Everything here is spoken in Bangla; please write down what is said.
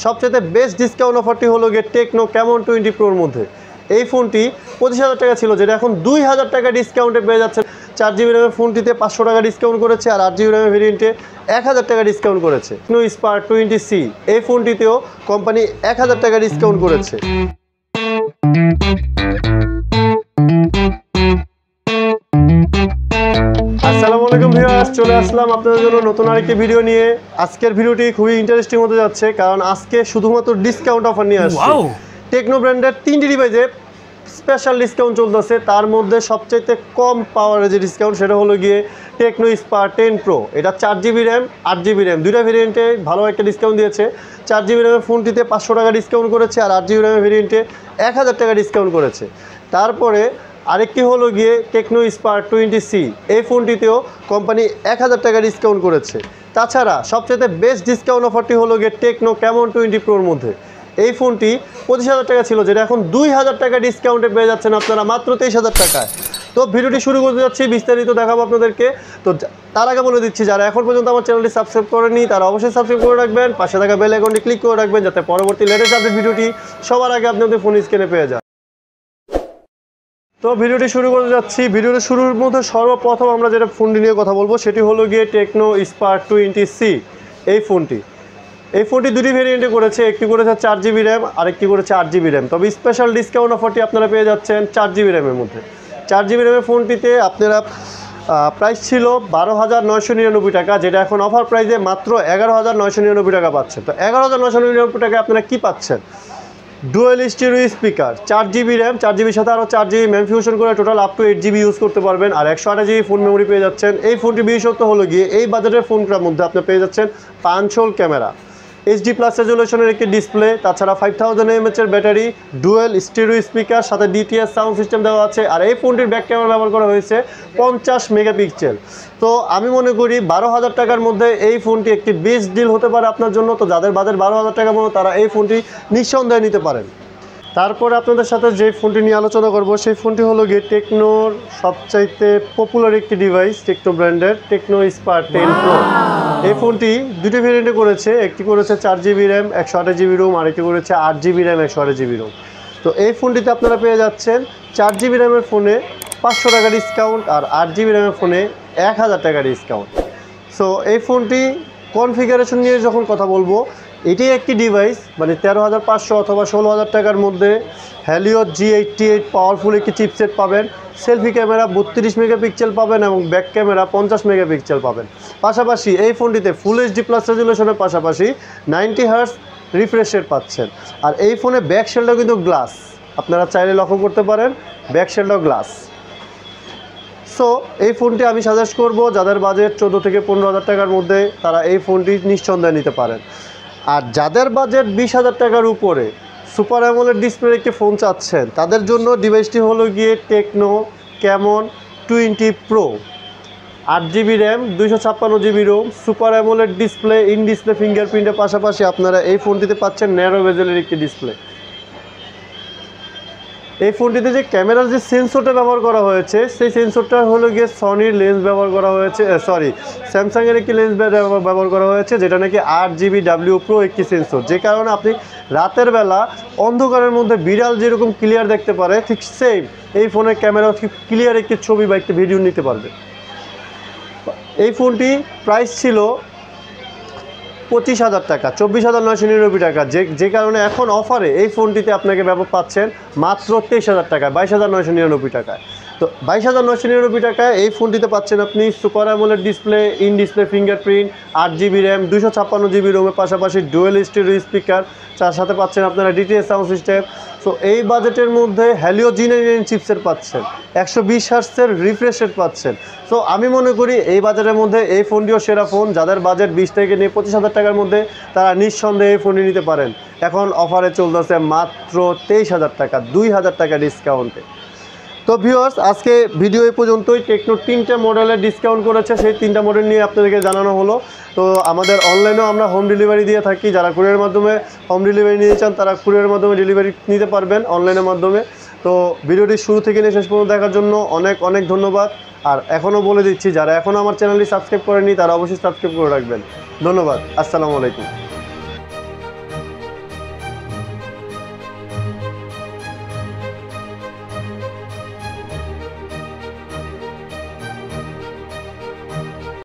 সবচেয়ে বেস্ট ডিসকাউন্ট অফারটি হলো গিয়ে টেকনো ক্যামন 20 প্রোর মধ্যে। এই ফোনটি 25,000 টাকা ছিল, যেটা এখন 2,000 টাকা ডিসকাউন্টে পেয়ে যাচ্ছে। 4GB র্যামের ফোনটিতে 500 টাকা ডিসকাউন্ট করেছে, আর 8GB র্যামের ভেরিয়েন্টে 1000 টাকা ডিসকাউন্ট করেছে। টেকনো স্পার্ক 20C এই ফোনটিতেও কোম্পানি 1000 টাকা ডিসকাউন্ট করেছে। আসসালামু আলাইকুম ভিউয়ার্স, চলে আসলাম আপনাদের জন্য নতুন আরেকটি ভিডিও নিয়ে। আজকের ভিডিওটি খুবই ইন্টারেস্টিং হতে যাচ্ছে, কারণ আজকে শুধুমাত্র ডিসকাউন্ট অফার নিয়ে আসছে। টেকনো ব্র্যান্ডের 3টি ডিভাইসে স্পেশাল ডিসকাউন্ট চলতেছে। তার মধ্যে সবচাইতে কম পাওয়ারের যে ডিসকাউন্ট সেটা হলো গিয়ে টেকনো স্পার্ক 10 প্রো। এটা 4GB র্যাম 8GB র্যাম দুইটা ভেরিয়েন্টে ভালো একটা ডিসকাউন্ট দিয়েছে। 4GB র্যামের ফোনটিতে 500 টাকা ডিসকাউন্ট করেছে, আর 8GB র্যামের ভেরিয়েন্টে 1000 টাকা ডিসকাউন্ট করেছে। তারপরে আরেকটি হলো গিয়ে টেকনো স্পার্ক 20C এই ফোনটিতেও কোম্পানি 1000 টাকা ডিসকাউন্ট করেছে। তাছাড়া সবচেয়ে বেস্ট ডিসকাউন্ট অফারটি হলো গিয়ে টেকনো ক্যামন 20 প্রোর মধ্যে। এই ফোনটি 25,000 টাকা ছিল, যেটা এখন 2000 টাকা ডিসকাউন্টে পেয়ে যাচ্ছেন আপনারা মাত্র 23,000 টাকায়। তো ভিডিওটি শুরু করতে যাচ্ছি, বিস্তারিত দেখাবো আপনাদেরকে। তো তার আগে বলে দিচ্ছি, যারা এখন পর্যন্ত আমার চ্যানেলটি সাবস্ক্রাইব করেনি তারা অবশ্যই সাবস্ক্রাইব করে রাখবেন, পাশে থাকা বেল আইকনটি ক্লিক করে রাখবেন, যাতে পরবর্তী লেটেস্ট আপডেট ভিডিওটি সবার আগে আপনাদের ফোন স্ক্রিনে পেয়ে যান। তো ভিডিওটি শুরু করতে যাচ্ছি। ভিডিওটি শুরুর মধ্যে সর্বপ্রথম আমরা যেটা ফোনটি নিয়ে কথা বলবো সেটি হলো গিয়ে টেকনো স্পার্ক 20C এই ফোনটি। এই ফোনটি দুটি ভেরিয়েন্টে করেছে, একটি করেছে 4GB র্যাম আর একটি করেছে 8GB র্যাম। তবে স্পেশাল ডিসকাউন্ট অফারটি আপনারা পেয়ে যাচ্ছেন 4GB র্যামের মধ্যে। 4GB র্যামের ফোনটিতে আপনারা প্রাইস ছিল 12,999 টাকা, যেটা এখন অফার প্রাইসে মাত্র 11,999 টাকা পাচ্ছেন। তো 11,999 টাকায় আপনারা কী পাচ্ছেন? Dual stereo speaker, 4GB RAM, 4GBর সাথে আরও 4GB ম্যাম ফিউশন করে total up to 8GB use করতে পারবেন, আর 128GB ফোন মেমোরি পেয়ে যাচ্ছেন। এই ফোনটি বিশেষত্ব হলো গিয়ে এই বাজেটের ফোনটার মধ্যে আপনি পেয়ে যাচ্ছেন পাঁচশোল ক্যামেরা, HD+ রেজুলেশনের একটি ডিসপ্লে, তাছাড়া 5000 mAh এর ব্যাটারি, ডুয়েল স্টিরিও স্পিকার, সাথে DTS সাউন্ড সিস্টেম দেওয়া আছে। আর এই ফোনটির ব্যাক ক্যামেরা ব্যবহার করা হয়েছে 50 মেগাপিক্সেল। তো আমি মনে করি 12,000 টাকার মধ্যে এই ফোনটি একটি বেস্ট ডিল হতে পারে আপনার জন্য। তো যাদের বাজেট 12,000 টাকার মতো তারা এই ফোনটি নিঃসন্দেহে নিতে পারেন। তারপরে আপনাদের সাথে যে ফোনটি নিয়ে আলোচনা করব সেই ফোনটি হলো গিয়ে টেকনোর সবচাইতে পপুলার একটি ডিভাইস, টেকনো ব্র্যান্ডের টেকনো স্পার্ক 10 প্রো। এই ফোনটি দুটি ভেরিয়েন্টে করেছে, একটি করেছে 4GB র্যাম 128GB রোম, আর একটি করেছে 8GB র্যাম 128GB রোম। তো এই ফোনটিতে আপনারা পেয়ে যাচ্ছেন 4GB র্যামের ফোনে 500 টাকা ডিসকাউন্ট, আর 8GB র্যামের ফোনে 1000 টাকা ডিসকাউন্ট। সো এই ফোনটি কনফিগারেশন নিয়ে যখন কথা বলবো, এটি একটি ডিভাইস মানে 13,500 অথবা 16,000 টাকার মধ্যে হ্যালিও G88 পাওয়ারফুল একটি চিপসেট পাবেন। সেলফি ক্যামেরা 32 মেগাপিক্সেল পাবেন এবং ব্যাক ক্যামেরা 50 মেগাপিক্সেল পাবেন। পাশাপাশি এই ফোনটিতে ফুল HD+ রেজুলেশনের পাশাপাশি 90 হার্টজ রিফ্রেশ রেট পাচ্ছেন। আর এই ফোনে ব্যাক শেলটাও কিন্তু গ্লাস, আপনারা চাইলে লক্ষ্য করতে পারেন ব্যাক শেলটাও গ্লাস। সো এই ফোনটি আমি সাজেস্ট করব যাদের বাজেট 14 থেকে 15,000 টাকার মধ্যে, তারা এই ফোনটি নিঃসন্দেহে নিতে পারেন। আর যাদের বাজেট 20,000 টাকার উপরে সুপার অ্যামোলেড ডিসপ্লের একটি ফোন চাচ্ছেন, তাদের জন্য ডিভাইসটি হলো গিয়ে Tecno Camon 20 pro. 8GB RAM 256GB ROM, super AMOLED display, in display ফিঙ্গারপ্রিন্টের পাশাপাশি আপনারা এই ফোনটিতে পাচ্ছেন ন্যারো বেজেলের একটি ডিসপ্লে। এই ফোনটিতে যে ক্যামেরার যে সেন্সরটা ব্যবহার করা হয়েছে সেই সেন্সরটা হলো গিয়ে সনির লেন্স ব্যবহার করা হয়েছে, স্যামসাংয়ের একটি লেন্স ব্যবহার করা হয়েছে, যেটা নাকি 8GB W প্রো একটি সেন্সর, যে কারণে আপনি রাতের বেলা অন্ধকারের মধ্যে বিড়াল যেরকম ক্লিয়ার দেখতে পারে, ঠিক সেম এই ফোনের ক্যামেরা ক্লিয়ার একটি ছবি বা একটি ভিডিও নিতে পারবে। এই ফোনটি প্রাইস ছিল 25,000 টাকা, 24,999 টাকা, যে কারণে এখন অফারে এই ফোনটিতে আপনাকে পাচ্ছেন মাত্র 23,000 টাকায়, 22,999 টাকায়। তো 22,999 টাকায় এই ফোনটিতে পাচ্ছেন আপনি super AMOLED display, in display fingerprint, 8GB RAM 256GB রোমের পাশাপাশি ডুয়েল স্টিরিও স্পিকার, তার সাথে পাচ্ছেন আপনারা DTS সাউন্ড সিস্টেম। সো এই বাজেটের মধ্যে হ্যালিও G99 চিপসেট পাচ্ছেন, 120 হার্টজের রিফ্রেশ রেট পাচ্ছেন। সো আমি মনে করি এই বাজেটের মধ্যে এই ফোনটিও সেরা ফোন। যাদের বাজেট 20 থেকে নিয়ে 25,000 টাকার মধ্যে, তারা নিঃসন্দেহে এই ফোনটি নিতে পারেন। এখন অফারে চলতেছে মাত্র 23,000 টাকা, 2,000 টাকা ডিসকাউন্টে। তো ভিউয়ার্স, আজকে ভিডিও এই পর্যন্তই। টেকনো 3টা মডেলের ডিসকাউন্ট করেছে, সেই 3টা মডেল নিয়ে আপনাদেরকে জানানো হলো। তো আমাদের অনলাইনেও আমরা হোম ডেলিভারি দিয়ে থাকি, যারা কুরিয়ারের মাধ্যমে হোম ডেলিভারি নিতে চান তারা কুরিয়ারের মাধ্যমে ডেলিভারি নিতে পারবেন অনলাইনের মাধ্যমে। তো ভিডিওটি শুরু থেকে নিয়ে শেষ পর্যন্ত দেখার জন্য অনেক অনেক ধন্যবাদ। আর এখনও বলে দিচ্ছি, যারা এখনও আমার চ্যানেলটি সাবস্ক্রাইব করেনি তারা অবশ্যই সাবস্ক্রাইব করে রাখবেন। ধন্যবাদ। আসসালামু আলাইকুম।